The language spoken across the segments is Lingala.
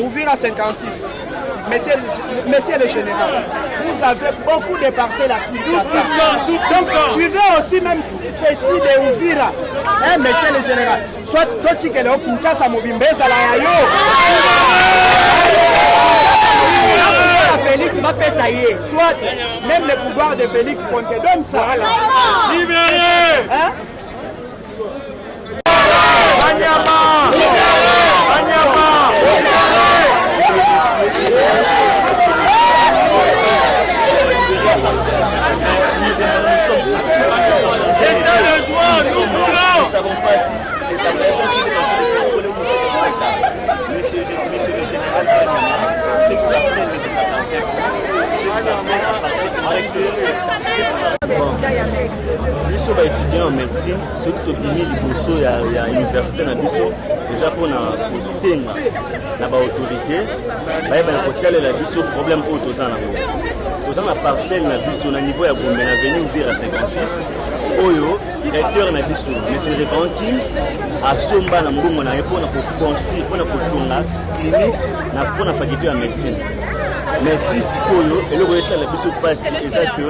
Ouvrir à 56. Monsieur le général, vous avez beaucoup de parcelles à Kinshasa. Donc tu veux aussi même ceci de Ouvira. Hein, monsieur le général, soit toi tu es au Kinshasa, Mobimbeza, la Yayo. Félix va faire ça y est. Soit même le pouvoir de Félix, on te donne ça. Libéré. Hein? Anyama. Anyama. Nous ne savons pas si c'est sa personne qui est en train de contrôler le spectacle. Monsieur le général, c'est tout la scène de sa parcelle biso baétudiant en médecine soki tobimi liboso ya université na biso eza mpona kosenga na baautorité bayeba na kotalela biso problème oyo toza nango toza na parcelle na biso na niveau ya Gombe na venu Uvira 56 oyo recteur na biso monsieur Révérend Kim asomba na mbongo na ye mpona koconstruire mpona kotonga clinique na mpona faculté ya médecine mais ti sikoyo eloko esala biso mpasi eza que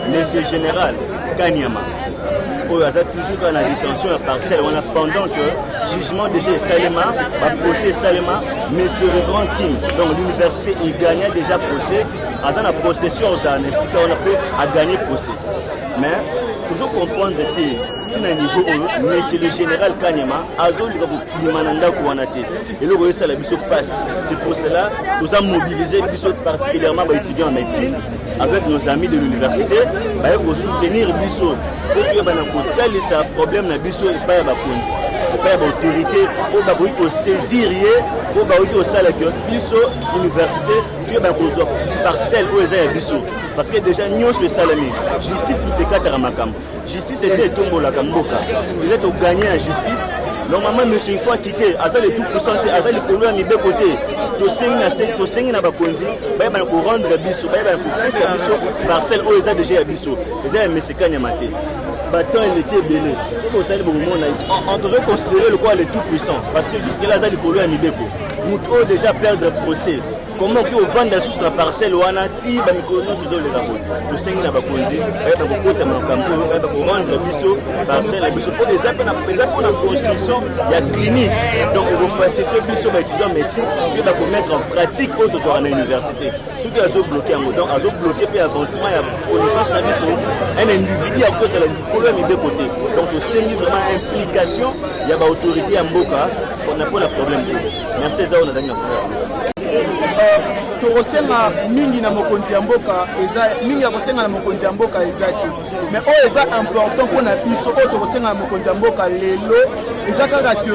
monsieur général Kanyama oyo aza toujours dans la détention ya parcelle wana pendant que jugement déjà esalema baprocès esalema monsieur Révérend Kim donc l'université egagna déjà procès aza na possession za na esika wana mpe agagné procès mais toujours comprendre te tina niveau oyo monsieur le général Kanyama azolika kokima na ndako wana te eloko esala biso mpasi c'est pour cela toza mobiliser biso particulièrement baétudiants en médecine avec nos amis de l'université baye kosoutenir biso po toyeba na kotalisa problème na biso epai ya bakonzi epai ya baautorité oyo bakoki kosaisir ye oyo bakoki kosala ke biso université toyeba kozwa parcelle oyo eza ya biso parce que déjà nyonso esalami justice mitekataka makambo justice ete etombolaka mboka déjà toganye ya justice normalement monsieur il faut quitter aza le tout puissant aza likolo ya mibeko te tosengi na bakonzi bayeba na korendre biso bayeba na kopesa biso parcelle oyo eza déjà ya biso eza ya monsieur Kanyama te baton eleki ebele soki otali bokomona on tozo considérer le quoi le tout puissant parce que jusque là aza likolo ya mibeko moto oyo déjà perdre procès comment ki ovanda susu na parcelle wana ti bamikolo nyonso ezoleka boye tosengi na bakonzi bayeba kokota makambo oyo bayeba korendre biso parcelle na biso mpo eza mpona construction ya clinique donc ekofacilite biso baétudiant médecine toyeba komettre en pratique oyo tozwaka na université soki azobloke yango donc azobloke mpe avancement ya connaissance na biso un individu akozala likolo ya mibeko te donc tosengi vraiment implication ya baautorité ya mboka mpona problème oyo merci eza oyo nazali na tokosenga mingi na mokonzi ya mboka eza mingi ya kosenga na mokonzi ya mboka eza te mais oyo eza important mpona biso oyo tokosenga na mokonzi ya mboka lelo eza kaka ke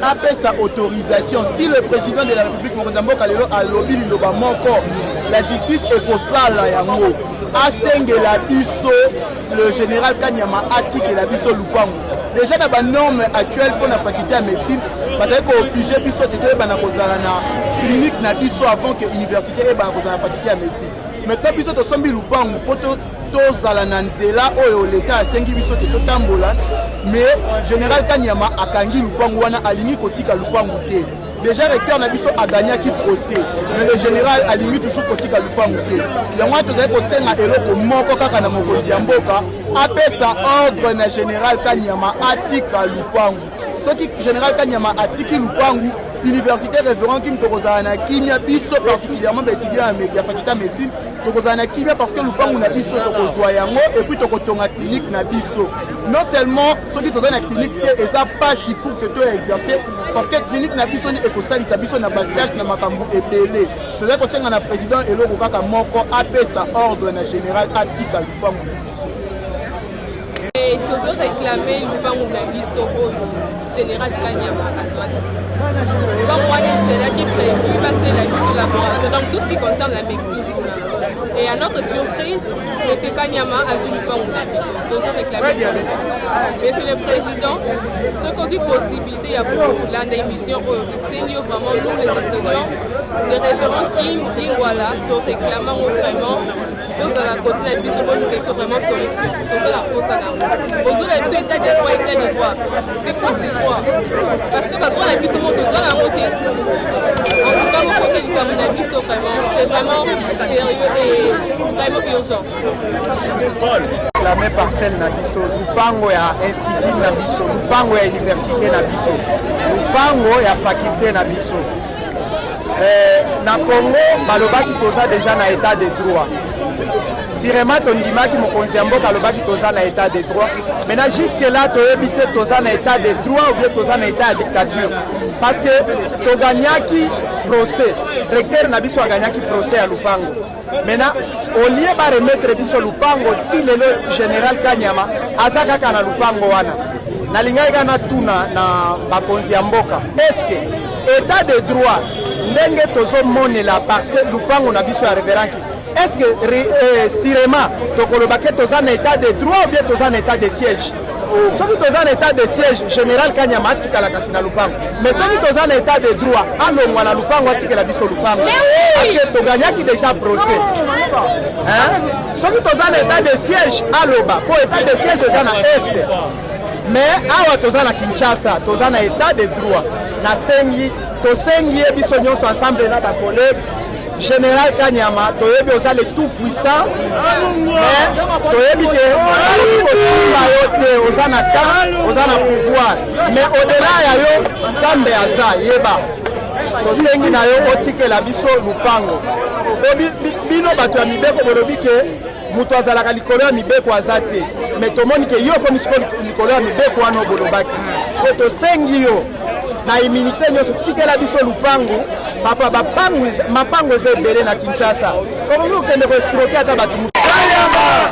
apesa autorisation si le président de la république mokonzi ya mboka lelo alobi liloba moko la justice ekosala yango asengela biso le général Kanyama atikela biso lupango déjà na banorme actuelle mpona faculté ya médecine bazali kooblige biso te toyebana kozala na clinique na biso avant que université eyebana kozala na faculté ya médecine maintenant biso tosombi lupango mpo tozala na nzela oyo leta asengi biso te totambola mais général Kanyama akangi lupango wana alingi kotika lupango te déjà recteur na biso aganyaki procès mais le général alingi toujours kotika lupango te yango wana tozali kosenga eloko moko kaka na mokonzi ya mboka apesa ordre na général Kanyama atika lupango soki général Kanyama atiki lupango université Révérend Kim tokozala na kimia biso particulièrement baétudiant ya faculté ya médecine tokozala na kimia parce que lupango na biso tokozwa yango et puis tokotonga clinique na biso non seulement soki toza na clinique te eza pasi pour que toya exercer parce que clinique na biso ni ekosalisa biso na bastage na makambo ebele tozali kosenga na président eloko kaka moko apesa ordre na général atika lupango na biso tozo réclamer lupango na biso oyo général Kanyama azwaki lupango wana ezelaki prévu basela biso laboratoire donc tout ce qui concerne la médecine et à notre surprise monsieur Kanyama a vu lupango na biso tozo réclamer monsieur le président ce qu'on a possibilité ya kolanda émission oyo esengi vraiment nous les étudiants le révérend Kim Lingwala to réclamant vraiment tozala côté na biso po nous question vraiment solution tozala posa na ozala biso état de droit c'est quoi parce que bato na biso mo tozala yango te en tout cas côté likambo na biso vraiment c'est vraiment sérieux et vraiment urgent la même parcelle na biso lupango ya institut na biso lupango ya université na biso lupango ya faculté na biso na Congo balobaki toza déjà na état de droit sirema tondimaki mokonzi ya mboka alobaki toza na état de droit maintenant jusque là toyebi te toza na état de droit ou bien toza na état ya dictature parce que toganyaki procès recteur na biso aganyaki procès ya lupango maintenant au lieu baremettre biso lupango ti lelo général Kanyama aza kaka na lupango wana nalingaki kana tuna na bakonzi ya mboka est-ce que état de droit ndenge tozomonela parcelle lupango na biso ya révérend. Est-ce que sirema tokoloba ke toza na état de droit ou bien toza na état de siège? Soki toza na état de siège, général Kanyama atikala kasi na lupango. Mais soki toza na état de droit, alongwa na lupango atikela biso lupango. Parce que toganyaki déjà procès. Soki toza na état de siège, aloba po état de siège eza na est. Mais awa toza na Kinshasa, toza na état de droit. Na sengi tosengi biso nyonso ensemble na ba collègues. Général Kanyama, toyebi oza le tout puissant, mais toyebi ke oza na temps, oza na pouvoir. Mais au-delà ya yo, Nzambe aza yeba. Tosengi na yo otikela biso lupango. Bino bato ya mibeko bolobi ke mutu azalaka likolo ya mibeko aza te. Mais tomoni ke yo komi siko likolo ya mibeko wana bolobaki. Tosengi yo na immunité nyonso tikela biso lupango. Papa mapango eza ebele na Kinshasa. Okoki okende ko escroquer ata bato. Kanyama!